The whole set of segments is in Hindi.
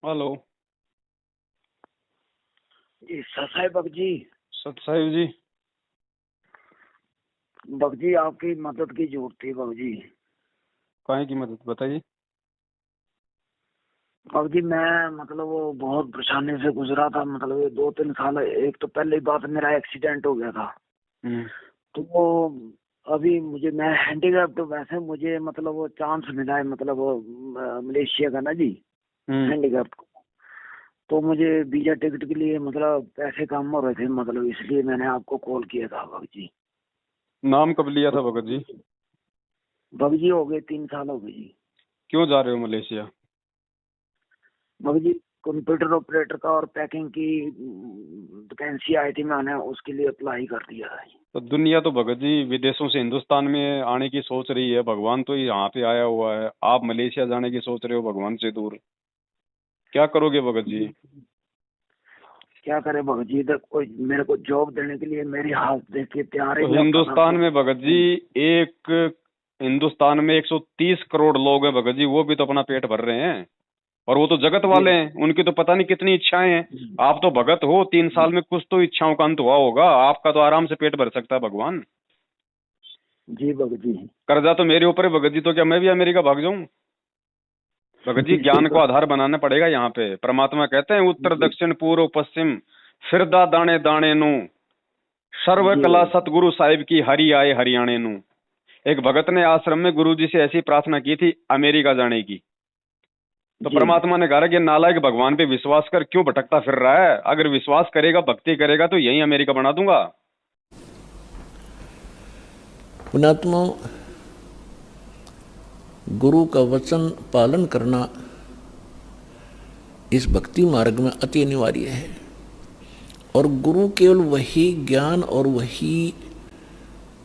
हेलो। जी साहब बक जी। सत साहिब जी। बक जी आपकी मदद की जरूरत थी बक जी। काहे की मदद बताइए। बक जी मैं मतलब वो बहुत परेशानी से गुजरा था। मतलब ये 2-3 साल, एक तो पहले ही बात मेरा एक्सीडेंट हो गया था। हम्म। तो वो अभी मुझे, मैं हैंडीकैप, तो वैसे मुझे मतलब वो चांस मिला है, मतलब वो मलेशिया का ना जी, हम्म। हैंडीकैप। तो मुझे वीजा टिकट के लिए मतलब पैसे कम हो रहे थे, मतलब इसलिए मैंने आपको कॉल किया था बक जी। नाम कब लिया तो था भगत जी? बक जी हो गए 3 साल हो गए जी। क्यों जा रहे हो मलेशिया? बाबू जी कंप्यूटर ऑपरेटर का और पैकिंग की वैकेंसी आई थी, मैंने उसके लिए अप्लाई कर दिया था जी। तो दुनिया तो भगत जी विदेशों से हिंदुस्तान में आने की सोच रही है। भगवान तो यहाँ पे आया हुआ है, आप मलेशिया जाने की सोच रहे हो भगवान से दूर। क्या करोगे भगत जी? क्या करे भगत जी, इधर कोई मेरे को जॉब देने के लिए मेरी हालत देख के तैयार ही तो नहीं होता था हिंदुस्तान तो। में भगत जी एक हिंदुस्तान में 130 करोड़ लोग हैं भगत जी, वो भी तो अपना पेट भर रहे हैं। और वो तो जगत जी वाले हैं, उनकी तो पता नहीं कितनी इच्छाएं हैं। आप तो भगत हो, 3 साल में कुछ तो इच्छाओं का अंत हुआ होगा, आपका तो आराम से पेट भर सकता है भगवान। जी भगत जी। कर्जा तो मेरे ऊपर है भगत जी, तो क्या मैं भी अमेरिका भाग जाऊं? भगत जी ज्ञान को आधार बनाना पड़ेगा यहाँ पे। परमात्मा कहते हैं उत्तर जी दक्षिण पूर्व पश्चिम फिरदा दाने दाने नु सर्व जी कला भगत सतगुरु साहिब की हरि आए हरियाणे नु। एक भगत ने आश्रम में गुरुजी से ऐसी प्रार्थना की थी अमेरिका जाने की। तो जी। परमात्मा ने कहा कि नालायक भगवान पे विश्वास कर, क्यों भटकता फिर रहा है? अगर विश्वास करेगा भक्ति करेगा तो यही अमेरिका बना दूंगा। पुण्यात्मा, गुरु का वचन पालन करना इस भक्ति मार्ग में अति अनिवार्य है। और गुरु केवल वही ज्ञान और वही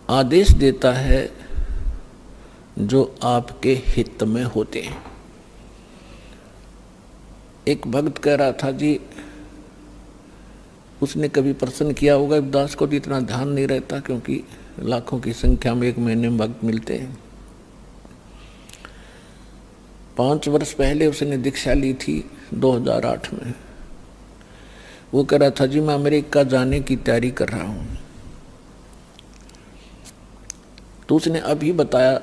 आदेश देता है जो आपके हित में होते हैं। एक भक्त कह रहा था जी, उसने कभी प्रश्न किया होगा, दास को तो इतना ध्यान नहीं रहता क्योंकि लाखों की संख्या में एक महीने में भक्त मिलते हैं। 5 वर्ष पहले उसने दीक्षा ली थी 2008 में। वो कह रहा था जी मैं अमेरिका जाने की तैयारी कर रहा हूँ। तो उसने अभी बताया,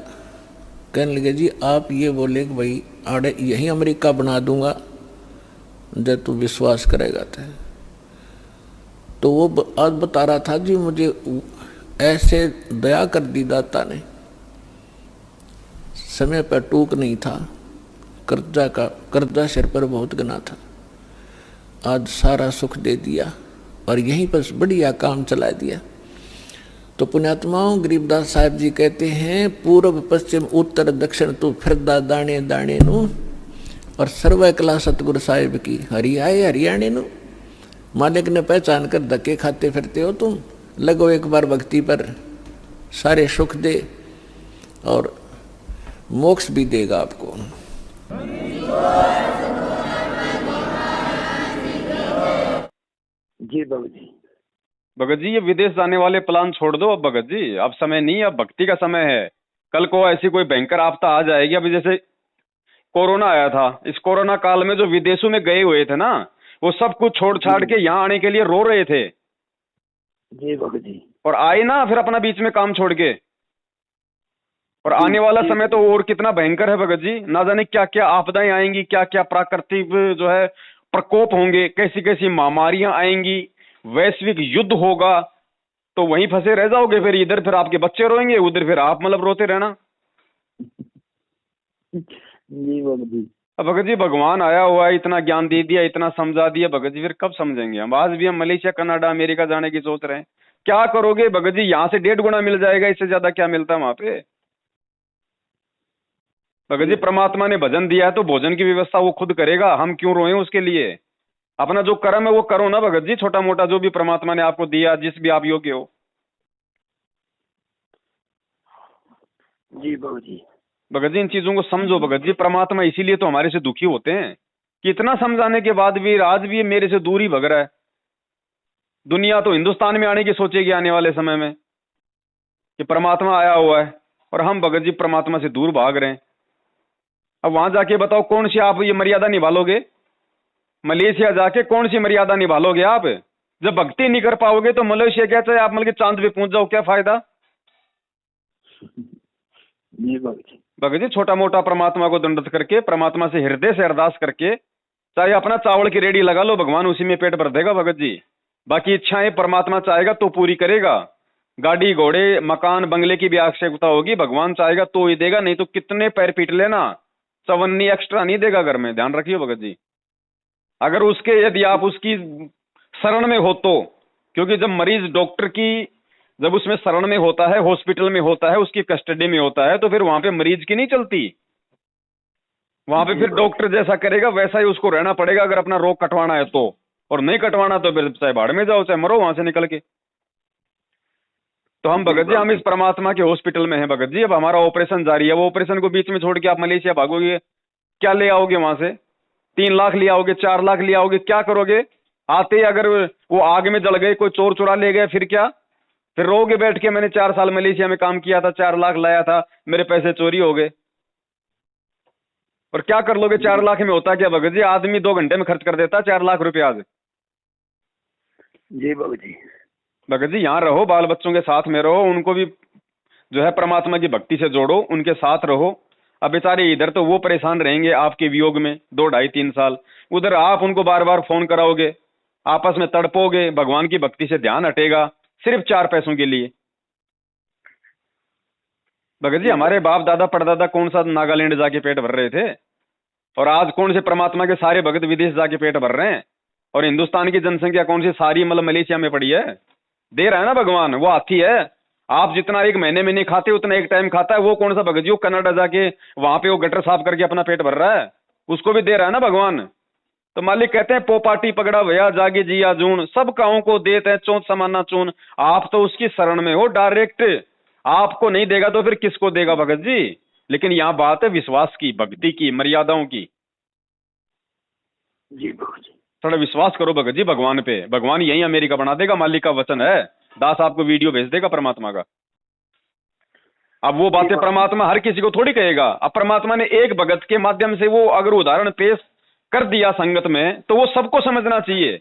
कहने लगे जी आप ये बोले कि भाई आड़े यही अमेरिका बना दूंगा जब तू विश्वास करेगा। तो वो आज बता रहा था जी मुझे ऐसे दया कर दी दाता ने, समय पर टूक नहीं था, कर्जा सिर पर बहुत गना था, आज सारा सुख दे दिया और यहीं पर बढ़िया काम चला दिया। तो पुण्यात्माओं, गरीबदास साहब जी कहते हैं पूर्व पश्चिम उत्तर दक्षिण तू फिरदा दाने दाने नु, और सर्व कला सतगुरु साहिब की हरि आए हरियाणे नु। मालिक ने पहचान कर धक्के खाते फिरते हो तुम, लगो एक बार भक्ति पर, सारे सुख दे और मोक्ष भी देगा आपको। जी भगत जी। भगत जी ये विदेश जाने वाले प्लान छोड़ दो अब भगत जी, अब समय नहीं है, अब भक्ति का समय है। कल को ऐसी कोई भयंकर आपदा आ जाएगी। अभी जैसे कोरोना आया था, इस कोरोना काल में जो विदेशों में गए हुए थे ना, वो सब कुछ छोड़ जी छाड़ के यहाँ आने के लिए रो रहे थे। जी भगत जी। और आए ना फिर अपना बीच में काम छोड़ के। और जी आने वाला जी समय तो और कितना भयंकर है भगत जी, ना जाने क्या क्या आपदाएं आएंगी, क्या क्या प्राकृतिक जो है प्रकोप होंगे, कैसी कैसी महामारियां आएंगी, वैश्विक युद्ध होगा। तो वहीं फंसे रह जाओगे फिर, इधर फिर आपके बच्चे रोएंगे, उधर फिर आप मतलब रोते रहना। जी भगत जी। अब भगत जी भगवान आया हुआ है, इतना ज्ञान दे दिया, इतना समझा दिया भगत जी, फिर कब समझेंगे हम? आज भी हम मलेशिया कनाडा अमेरिका जाने की सोच रहे हैं। क्या करोगे भगत जी? यहाँ से 1.5 गुना मिल जाएगा, इससे ज्यादा क्या मिलता है वहां पे? भगत जी जी परमात्मा ने भजन दिया है तो भोजन की व्यवस्था वो खुद करेगा, हम क्यों रोए उसके लिए? अपना जो कर्म है वो करो ना भगत जी, छोटा मोटा जो भी परमात्मा ने आपको दिया, जिस भी आप योग्य हो। जी भगत जी। भगत जी इन चीजों को समझो भगत जी, परमात्मा इसीलिए तो हमारे से दुखी होते हैं कि इतना समझाने के बाद भी आज भी ये मेरे से दूर ही भग रहा है। दुनिया तो हिंदुस्तान में आने की सोचेगी आने वाले समय में कि परमात्मा आया हुआ है, और हम भगत जी परमात्मा से दूर भाग रहे हैं। अब वहां जाके बताओ कौन सी आप ये मर्यादा निभा लोगे? मलेशिया जाके कौन सी मर्यादा निभा लोगे आप? जब भक्ति नहीं कर पाओगे तो मलेशिया क्या, चाहे आप मतलब चांद पे पहुंच जाओ, क्या फायदा? जी भगत जी। भगत जी छोटा मोटा परमात्मा को दंडत करके, परमात्मा से हृदय से अरदास करके, चाहे अपना चावल की रेडी लगा लो, भगवान उसी में पेट भर देगा भगत जी। बाकी इच्छाएं परमात्मा चाहेगा तो पूरी करेगा। गाड़ी घोड़े मकान बंगले की भी आवश्यकता होगी, भगवान चाहेगा तो ही देगा, नहीं तो कितने पैर पीट लेना, चवन्नी एक्स्ट्रा नहीं देगा घर में, ध्यान रखिए भगत जी। अगर उसके, यदि आप उसकी शरण में हो तो, क्योंकि जब मरीज डॉक्टर की, जब उसमें शरण में होता है, हॉस्पिटल में होता है, उसकी कस्टडी में होता है, तो फिर वहां पे मरीज की नहीं चलती, वहां पे फिर डॉक्टर जैसा करेगा वैसा ही उसको रहना पड़ेगा, अगर अपना रोग कटवाना है तो। और नहीं कटवाना तो फिर चाहे भाड़ में जाओ, चाहे मरो वहां से निकल के। तो हम भगत जी, हम इस परमात्मा के हॉस्पिटल में हैं भगत जी। अब हमारा ऑपरेशन जारी है, वो ऑपरेशन को बीच में छोड़ के आप मलेशिया भागोगे, क्या ले आओगे वहां से? 3 लाख ले आओगे, 4 लाख ले आओगे, क्या करोगे? आते ही अगर वो आग में जल गए, कोई चोर चुरा ले गए, फिर क्या? फिर रोगे बैठ के, मैंने 4 साल मलेशिया में काम किया था, 4 लाख लाया था, मेरे पैसे चोरी हो गए। और क्या कर लोगे 4 लाख में? होता क्या भगत जी, आदमी 2 घंटे में खर्च कर देता 4 लाख रुपए आज। जी भगत जी। भगत जी यहाँ रहो, बाल बच्चों के साथ में रहो, उनको भी जो है परमात्मा की भक्ति से जोड़ो, उनके साथ रहो। अब बेचारे इधर तो वो परेशान रहेंगे आपके वियोग में 2, 2.5, 3 साल, उधर आप उनको बार बार फोन कराओगे, आपस में तड़पोगे, भगवान की भक्ति से ध्यान हटेगा, सिर्फ 4 पैसों के लिए। भगत जी हमारे बाप दादा परदादा कौन सा नागालैंड जाके पेट भर रहे थे, और आज कौन से परमात्मा के सारे भगत विदेश जाके पेट भर रहे हैं, और हिंदुस्तान की जनसंख्या कौन सी सारी मतलब मलेशिया में पड़ी है? दे रहा है ना भगवान, वो हाथी है। आप जितना एक महीने में नहीं खाते उतना एक टाइम खाता है, वो कौन सा भगत जी वो कनाडा जाके वहां पे वो गटर साफ करके अपना पेट भर रहा है, उसको भी दे रहा है ना भगवान। तो मालिक कहते हैं पोपाटी पगड़ा भैया जागे जिया जून, सब काओं को देते हैं चौथ समाना चून। आप तो उसकी शरण में हो डायरेक्ट, आपको नहीं देगा तो फिर किसको देगा भगत जी? लेकिन यहाँ बात है विश्वास की, भक्ति की, मर्यादाओं की। जी भगत जी। थोड़ा विश्वास करो भगत जी भगवान पे, भगवान यही अमेरिका बना देगा, मालिक का वचन है। दास आपको वीडियो भेज देगा परमात्मा का। अब वो बातें परमात्मा हर किसी को थोड़ी कहेगा। अब परमात्मा ने एक भगत के माध्यम से वो अगर उदाहरण पेश कर दिया संगत में, तो वो सबको समझना चाहिए।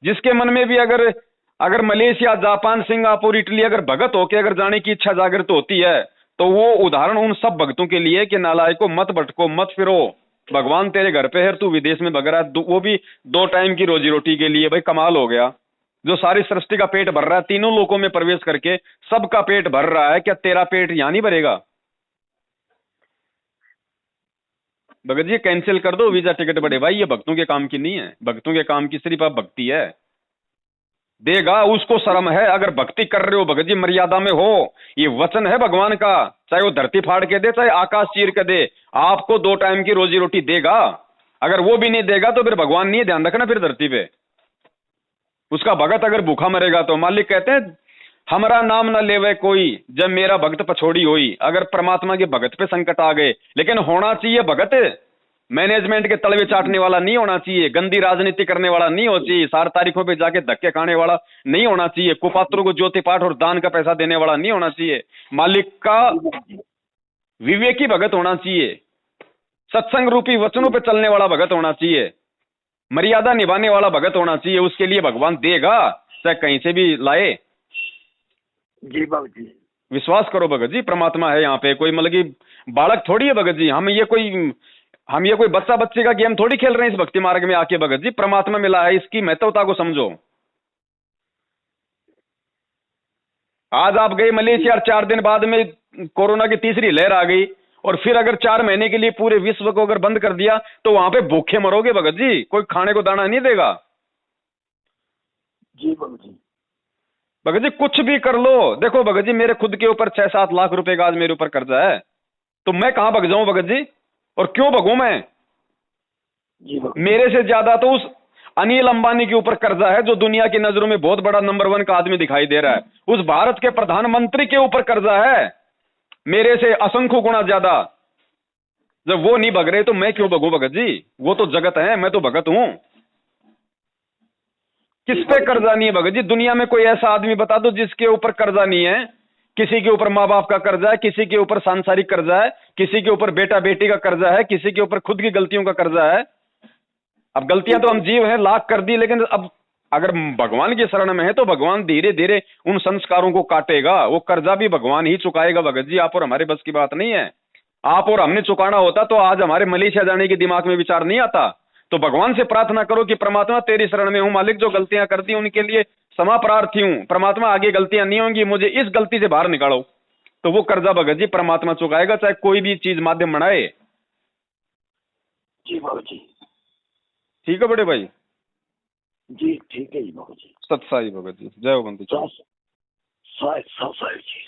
जिसके मन में भी अगर मलेशिया, जापान, सिंगापुर, इटली अगर भगत होके अगर जाने की इच्छा जागृत होती है, तो वो उदाहरण उन सब भक्तों के लिए कि नालायकों मत भटको, मत फिरो, भगवान तेरे घर पे है, तू विदेश में भग रहा है, वो भी 2 टाइम की रोजी रोटी के लिए। भाई कमाल हो गया, जो सारी सृष्टि का पेट भर रहा है, तीनों लोकों में प्रवेश करके सबका पेट भर रहा है, क्या तेरा पेट यहां नहीं भरेगा? भगत जी कैंसिल कर दो वीजा टिकट बड़े भाई, ये भक्तों के काम की नहीं है, भक्तों के काम की सिर्फ आप भक्ति है। देगा उसको शर्म है, अगर भक्ति कर रहे हो भगत जी मर्यादा में हो, ये वचन है भगवान का, चाहे वो धरती फाड़ के दे चाहे आकाश चीर के दे, आपको 2 टाइम की रोजी रोटी देगा। अगर वो भी नहीं देगा तो फिर भगवान नहीं है, ध्यान रखना। फिर धरती पे उसका भगत अगर भूखा मरेगा तो मालिक कहते हैं हमारा नाम न लेवे कोई जब मेरा भगत पछोड़ी होई। अगर परमात्मा के भगत पे संकट आ गए, लेकिन होना चाहिए भगत मैनेजमेंट के तलवे चाटने वाला नहीं होना चाहिए, गंदी राजनीति करने वाला नहीं होना चाहिए, 4 तारीखों पे जाके धक्के खाने वाला नहीं होना चाहिए, कुपात्रों को ज्योति पाठ और दान का पैसा देने वाला नहीं होना चाहिए। मालिक का विवेकी भगत होना चाहिए, सत्संग रूपी वचनों पे चलने वाला भगत होना चाहिए, मर्यादा निभाने वाला भगत होना चाहिए। उसके लिए भगवान देगा, चाहे कहीं से भी लाए। जी भगत जी। विश्वास करो भगत जी, परमात्मा है यहाँ पे, कोई मतलब कि बालक थोड़ी है भगत जी। हम ये कोई बच्चा बच्चे का गेम थोड़ी खेल रहे हैं इस भक्ति मार्ग में आके भगत जी। परमात्मा मिला है, इसकी महत्वता को समझो। आज आप गए मलेशिया, 4 दिन बाद में कोरोना की तीसरी लहर आ गई, और फिर अगर 4 महीने के लिए पूरे विश्व को अगर बंद कर दिया तो वहां पे भूखे मरोगे भगत जी, कोई खाने को दाना नहीं देगा। जी भगत जी। भगत जी कुछ भी कर लो, देखो भगत जी मेरे खुद के ऊपर 6-7 लाख रुपए का आज मेरे ऊपर कर्जा है, तो मैं कहां भग जाऊं भगत जी, और क्यों भगूं मैं? जी भगत। मेरे से ज्यादा तो उस अनिल अंबानी के ऊपर कर्जा है, जो दुनिया की नजरों में बहुत बड़ा नंबर 1 का आदमी दिखाई दे रहा है। उस भारत के प्रधानमंत्री के ऊपर कर्जा है, मेरे से असंख्य गुना ज्यादा। जब वो नहीं भग रहे तो मैं क्यों भगूं भगत जी? वो तो जगत है, मैं तो भगत हूं। किस पे कर्जा नहीं है भगत जी? दुनिया में कोई ऐसा आदमी बता दो जिसके ऊपर कर्जा नहीं है। किसी के ऊपर माँ बाप का कर्जा है, किसी के ऊपर सांसारिक कर्जा है, किसी के ऊपर बेटा बेटी का कर्जा है, किसी के ऊपर खुद की गलतियों का कर्जा है। अब गलतियां तो हम जीव हैं, लाख कर दी, लेकिन अब अगर भगवान की शरण में है तो भगवान धीरे धीरे उन संस्कारों को काटेगा। वो कर्जा भी भगवान ही चुकाएगा भगत जी, आप और हमारे बस की बात नहीं है। आप और हमने चुकाना होता तो आज हमारे मलेशिया जाने के दिमाग में विचार नहीं आता। तो भगवान से प्रार्थना करो कि परमात्मा तेरी शरण में हूं मालिक, जो गलतियां कर दी उनके लिए क्षमा प्रार्थी हूं, परमात्मा आगे गलतियां नहीं होंगी, मुझे इस गलती से बाहर निकालो। तो वो कर्जा भगत जी परमात्मा चुकाएगा, चाहे कोई भी चीज माध्यम बनाए। जी बाबू जी। ठीक है बड़े भाई जी ठीक है जी बाबू जी। सत साई भगत जी, जय हो बंधु। साहब जी।